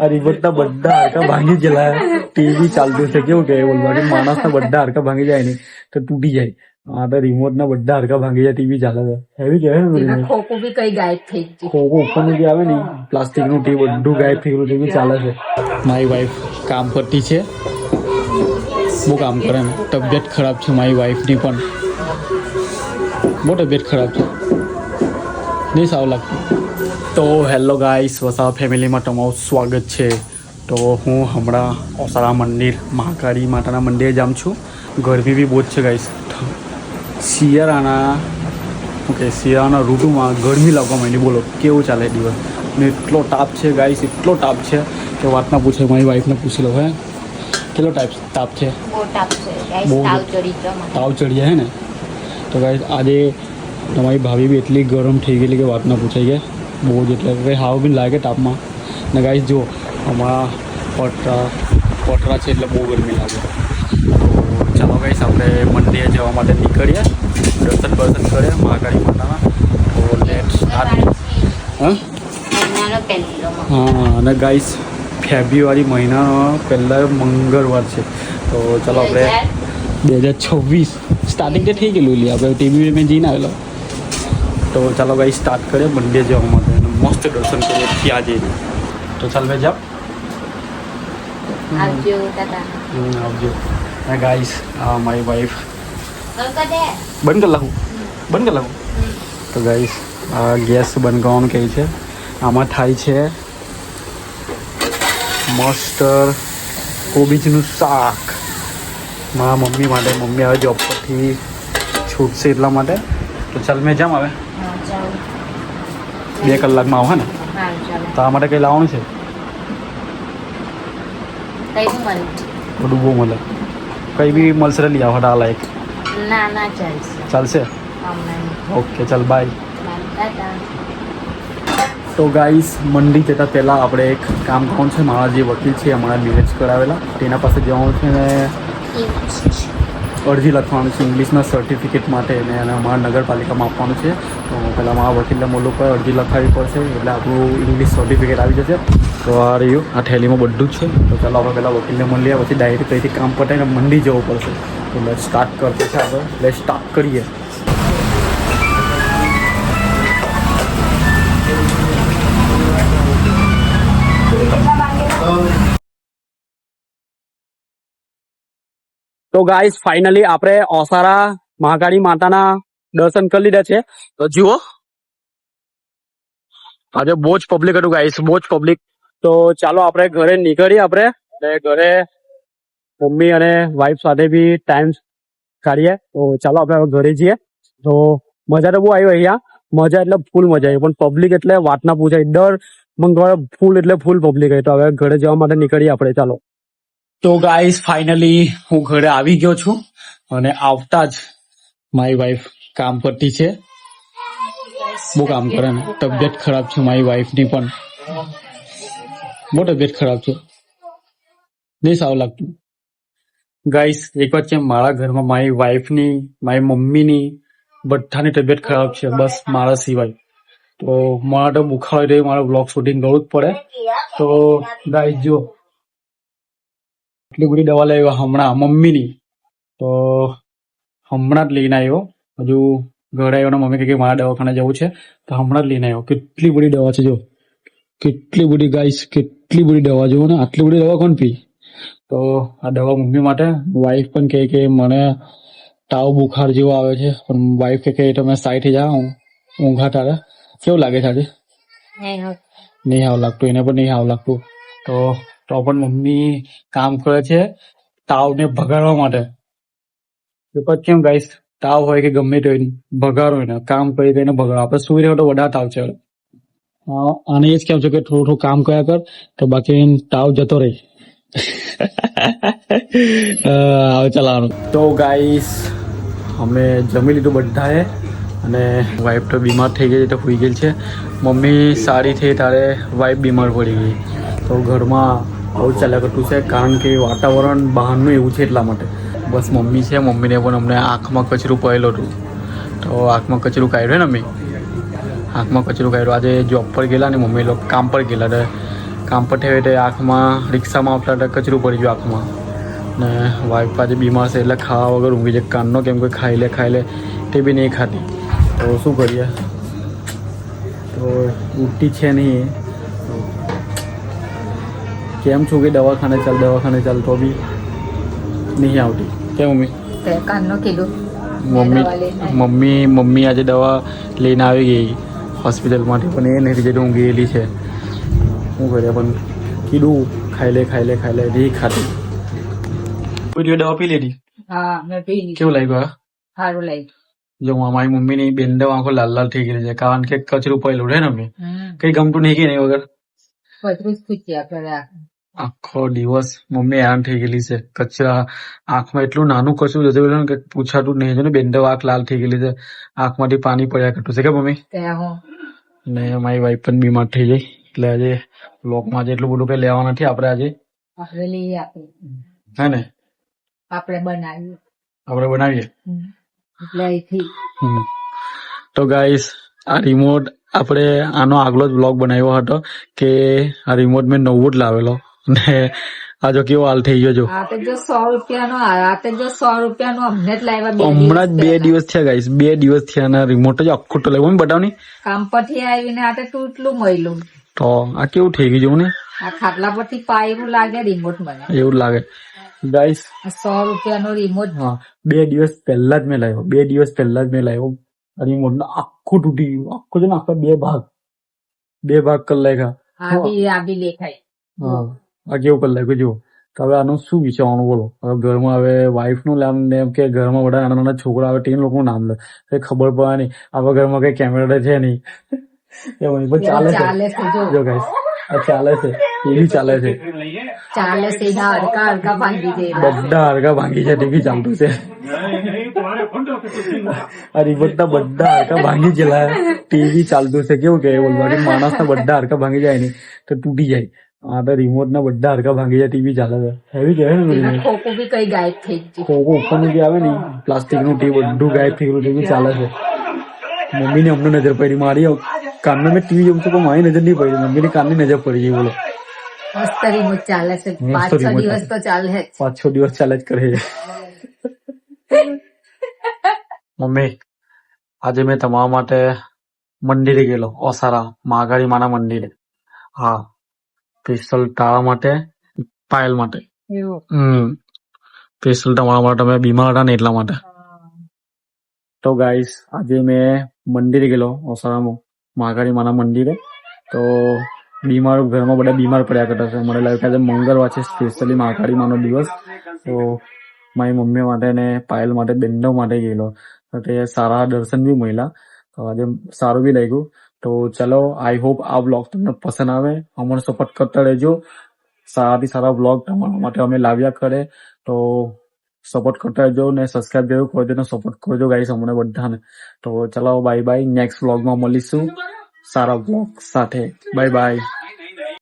આ રિમોટના બધા હાડકા ભાંગી ગયેલા. ટીવી ચાલતું છે કેવું કે બોલવા કે માણસના બધા હાડકા ભાંગી જાય ને તો તૂટી જાય. આ તો રિમોટના બધા હાડકા ભાંગી જાય ટીવી ચાલે છે. એવી કહેવાય ને રિમોટ. ખોખું બી કઈ ગાયબ થઈ ગયું. ખોખો ઉપરનું જે આવે ને પ્લાસ્ટિકનું ટીવી બધું ગાયબ થઈ ગયું. ટીવી ચાલે છે. મારી વાઈફ કામ કરતી છે. બહુ કામ કરે ને. તબિયત ખરાબ છે મારી વાઈફની પણ. બહુ તબિયત ખરાબ છે. નહીં સારું લાગતું. તો હેલો ગાઈસ, વસાવા ફેમિલીમાં તમારું સ્વાગત છે. તો હું હમણાં ઓસારા મંદિર મહાકાળી માતાના મંદિરે જાઉં છું. ગરમી બી બહુ જ છે ગાઈસ. શિયાળાના ઋતુમાં ગરમી લાગવા માંડી. બોલો કેવું ચાલે દિવસ ને. એટલો તાપ છે ગાઈસ, એટલો તાપ છે કે વાત ના પૂછે. મારી વાઈફને પૂછી લો હે કેટલો તાપ છે. તાવ ચડી જાય હે ને. તો ગાઈસ આજે તમારી ભાભી બી એટલી ગરમ થઈ ગયેલી કે વાત ના પૂછાઈ ગયા. બહુ જ એટલે કંઈ હાવ બી લાગે તાપમાં. ને ગાઈસ જો હમણાં પટરા છે એટલે બહુ ગરમી લાગે. તો ચાલો ગાઈસ આપણે મંદિરે જવા માટે નીકળીએ. દર્શન કરીએ મહાકાળી માતાના. તો લેટ સ્ટાર્ટ. હા અને ગાઈસ ફેબ્રુઆરી મહિનાનો પહેલાં મંગળવાર છે. તો ચાલો આપણે 2026 સ્ટાર્ટિંગ તો થઈ ગયેલું લે. આપણે ટીવી મેં જઈને આવેલો. તો ચાલો ગાઈસ સ્ટાર્ટ કરીએ મંદિર જવા માટે. મસ્ત દર્શન કરીએ ત્યાં જઈને. તો ચાલ ભાઈ જાઓ. આવજો દાદા. આવજો. હા ગાઈસ આ મારી વાઈફ બંધ કરી લાવું. તો ગાઈસ આ ગેસ બંધ કરવાનું કહે છે. આમાં થાય છે મસ્ત કોબીજનું શાક મારા મમ્મી માટે. મમ્મી હવે જોબ પરથી છૂટશે એટલા માટે. તો ચાલ મેં જામ આવે 2 કલાકમાં આવો ને. તો આ માટે કંઈ લાવવાનું છે. બધું બહુ મળે. કંઈ બી મળશે લઈ આવો. આ લાયક ચાલશે. ઓકે ચાલ બાય. તો ગાઈસ મંડી જતાં પહેલાં આપણે એક કામ કરવાનું છે. મારા જે વકીલ છે અમારા મેરેજ કરાવેલા તેના પાસે જવાનું છે ને અરજી લખવાનું છે ઇંગ્લિશના સર્ટિફિકેટ માટે. અને અમારા નગરપાલિકામાં આપવાનું છે. તો પહેલાં મારા વકીલને મોલું પર અરજી લખાવવી પડશે એટલે આપણું ઇંગ્લિશ સર્ટિફિકેટ આવી જશે. તો આ રહ્યું આ થેલીમાં બધું જ છે. તો ચાલો આપણે પહેલાં વકીલને મળીએ પછી ડાયરેક્ટ કંઈથી કામ પતાવીને મંડી જવું પડશે. એટલે સ્ટાર્ટ કરશે છે આપણે. એટલે સ્ટાર્ટ કરીએ. તો ગાઈસ ફાઇનલી આપણે ઓસારા મહાકાળી માતાના દર્શન કરી લીધા છે. તો જુઓ આજે બહુ જ પબ્લિક હતું ગાઈસ, બહુ જ પબ્લિક. તો ચાલો આપણે ઘરે નીકળીએ. આપણે ઘરે મમ્મી અને વાઈફ સાથે બી ટાઈમ કાઢીએ. તો ચાલો આપણે હવે ઘરે જઈએ. તો મજા તો બહુ આવી અહીંયા. મજા એટલે ફૂલ મજા આવી. પણ પબ્લિક એટલે વાત ના પૂછાય. દર મંગળવારે ફૂલ એટલે ફૂલ પબ્લિક આવી. તો હવે ઘરે જવા માટે નીકળીએ આપણે. ચાલો. તો ગાઈસ ફાઇનલી હું ઘરે આવી ગયો છું. અને આવતા જ મારી વાઈફ કામ કરતી છે. બહુ કામ કરે ને. તબિયત ખરાબ છે મારી વાઈફની પણ. બહુ તબિયત ખરાબ છે. નહીં સારું લાગતું. ગાઈસ એક વાત છે, મારા ઘરમાં મારી વાઈફની, મારી મમ્મીની બધાની તબિયત ખરાબ છે બસ મારા સિવાય. તો મારા તો બુખાર રહી. મારે બ્લોગ શૂટિંગ કરવું જ પડે. તો ગાઈસ જો એટલી બધી દવા લાવ્યો હમણાં મમ્મીની. તો હમણાં જ લઈને આવ્યો. હજુ ઘરે આવ્યો ને મમ્મી કે મારા દવાખાને જવું છે. તો હમણાં જ લઈને આવ્યો. કેટલી બધી દવા છે જો. કેટલી બધી ગાઈસ, કેટલી બધી દવા જુઓ ને. આટલી બધી દવા કોણ પી. તો આ દવા મમ્મી માટે. વાઈફ પણ કહે કે મને તાવ બુખાર જેવો આવે છે. પણ વાઈફ કહે તમે સાઈઠ જા ઊંઘા તારે. કેવું લાગે છે આજે? નહીં હાવ લાગતું. એને પણ નહીં હાવ લાગતું. તો પણ મમ્મી કામ કરે છે તાવને ભગાડવા માટે. કેમ ગાઈસ તાવ હોય કે ગમે તે હોય ભગાડો એને. કામ કરી કરીને ભગાડો. આપણે સુઈ રહ્યો તો વધારે તાવ છે. આને એ જ કેમ છે કે થોડું થોડું કામ કર્યા કર તો બાકી તાવ જતો રહે. ચલાવવાનું. તો ગાઈસ અમે જમી લીધું બધાએ. અને વાઈફ તો બીમાર થઈ ગઈ તો સુઈ ગઈ છે. મમ્મી સારી થઈ ત્યારે વાઈફ બીમાર પડી ગઈ. તો ઘરમાં આવું ચાલ્યા કરતું છે કારણ કે વાતાવરણ બહારનું એવું છે એટલા માટે. બસ મમ્મી છે. મમ્મીને પણ અમને આંખમાં કચરું પડેલું હતું. તો આંખમાં કચરું કાઢ્યું ને અમે. આંખમાં કચરું કાઢ્યું. આજે જોબ પર ગયેલા ને મમ્મી લોકો કામ પર ગયેલા. કામ પર થયો એટલે આંખમાં રિક્ષામાં આવતા હતા કચરું પડી ગયું આંખમાં. ને વાઈફ આજે બીમાર છે એટલે ખાવા વગર ઊંઘી જાય કાનનો, કેમ કે ખાઈ લે તે બી નહીં ખાતી. તો શું કરીએ, તો ઉઠતી છે નહીં. કેમ છું કે દવાખાને ચાલ તો બી નહીં આવતી. કેમ મમ્મી? તે કાનનો કીધું મમ્મી આજે દવા લઈને આવી ગઈ હોસ્પિટલમાંથી, પણ એ નહીં જતી ઊંઘી ગયેલી છે. શું કરીએ, પણ કીધું ખાઈ લે નહીં ખાતી. કોઈ દવા પી લીધી? હા મેં પી લીધું. કેવું લાગ્યું? સારું લાગ્યું. જો મારી મમ્મીની બેન આંખો લાલ થઈ ગઈ છે, કારણ કે કચરું પડેલું છે ને મમ્મી. કઈ ગમતું નહીં કે નહીં વગર પતરું જ પૂછ્યા કરે. આખો દિવસ મમ્મી હેરાન થઈ ગયેલી છે. કચરા આંખમાં એટલું નાનું કચરું જતું કે પૂછાતું નહીં છે ને. બેન આંખ લાલ થઈ ગયેલી છે, આંખમાંથી પાણી પડ્યા કરતું છે કે મમ્મી. ત્યાં હું ને મારી વાઈફ પણ બીમાર થઈ જાય એટલે આજે બ્લોગમાં આજે એટલું બધું કઈ લેવા નથી આપણે. આજે આપણે લઈએ આપીએ હે ને, આપણે બનાવીએ એટલે અહીંથી. તો ગાઈસ આ રિમોટ આપણે આનો આગલો જ બ્લોગ બનાવ્યો હતો કે આ રિમોટ મેં નવું જ લાવેલો ને આ જો કેવો હાલ થઈ ગયો. જો આ તો જો 100 રૂપિયાનો આ તો જો 100 રૂપિયાનો અમને જ લાવ્યા. હમણાં જ 2 દિવસ થયા ગાઈસ, 2 દિવસ થયા અને રિમોટ જ આખો તો લાવ્યો. બતાવની કામ પરથી આવીને આ તો તૂટલું મળ્યું. તો આ કેવું થઈ ગયું ને, આ ખાટલા પરથી પાયું લાગે રિમોટ મને એવું લાગે ગાઈસ. 100 રૂપિયાનો રિમોટ. હા 2 દિવસ પહેલા જ મેં લાવ્યો. રિમોટ આખું તૂટી ગયું, આખું છે ને આખા 2 ભાગ કરી નાખ્યા. આ બી દેખાય. હા આ કેવું કરી નાખ્યું જુઓ. તો હવે આનું શું વિચારવાનું બોલો. હવે ઘરમાં હવે વાઈફ નું નામ એમ કે ઘરમાં બધા નાના છોકરા આવે તે લોકોનું નામ લે, કઈ ખબર પડે નહીં. આપણા ઘરમાં કઈ કેમેરા છે નહીં એવું પણ ચાલે છે. જો ગાઈસ આ ચાલે છે, એ બી ચાલે છે. હડકા ભાંગી દે. બધા હડકા ભાંગી છે, ટીવી ચાલતું છે. આ રિમોટ ના બધા હડકા ભાંગી ગયેલા, ટીવી ચાલતું છે. કેવું કે બોલવા કે માણસ ના બધા હડકા ભાંગી જાય ને તો તૂટી જાય. આ તો રિમોટ ના બધા હડકા ભાંગી જાય, ટીવી ચાલે છે. હેવી કહેવાય ને રિમોટ. ખોખો બી કઈ ગાયબ થઈ ગયું. ખોખો ઉપરનું જે આવે ને પ્લાસ્ટિક નું ટીવી બધું ગાયબ થઈ ગયું, ટીવી ચાલે છે. મમ્મી ને અમને નજર પડી, મારી કાનમાં મેં ટીવી જોઉં છું પણ મારી નજર નહીં પડી, મમ્મી ની કાનની નજર પડી ગઈ. બોલો મસ્ત રિમોટ ચાલે છે. 5-6 દિવસ તો ચાલે જ. 5-6 દિવસ ચાલે જ કરે છે. મમ્મી આજે મેં તમારા માટે મંદિરે ગયેલો, ઓસારા મહાકાળી માના મંદિરે. હા સ્પેશિયલ તારા માટે, પાયલ માટે. સ્પેશિયલ તમારા માટે. તમે બીમાર હતા ને એટલા માટે. તો ગાઈસ આજે મેં મંદિરે ગયેલો, ઓસારામાં મહાકાળી માના મંદિરે. તો ઘરમાં બધા બીમાર પડ્યા કરતા છે. મને લાગે કે આજે મંગળવાર છે, સ્પેશિયલી મહાકાળી માનો દિવસ. તો મારી મમ્મી માટે ને પાયલ માટે, બેનો માટે ગયેલો. તો તે સારા દર્શન બી મળ્યા. તો આજે સારું બી લાગ્યું. તો ચલો આઈ હોપ આ બ્લોગ તમને પસંદ આવે. અમને સપોર્ટ કરતા રહેજો. સારાથી સારા બ્લોગ તમારા માટે અમે લાવ્યા કરે. તો સપોર્ટ કરતા રહેજો ને સબસ્ક્રાઇબ જરૂર કરજો ને સપોર્ટ કરજો ગાઈસ અમને બધાને. તો ચલો બાય બાય. નેક્સ્ટ બ્લોગમાં મળીશું સારા બ્લોગ સાથે. Bye bye.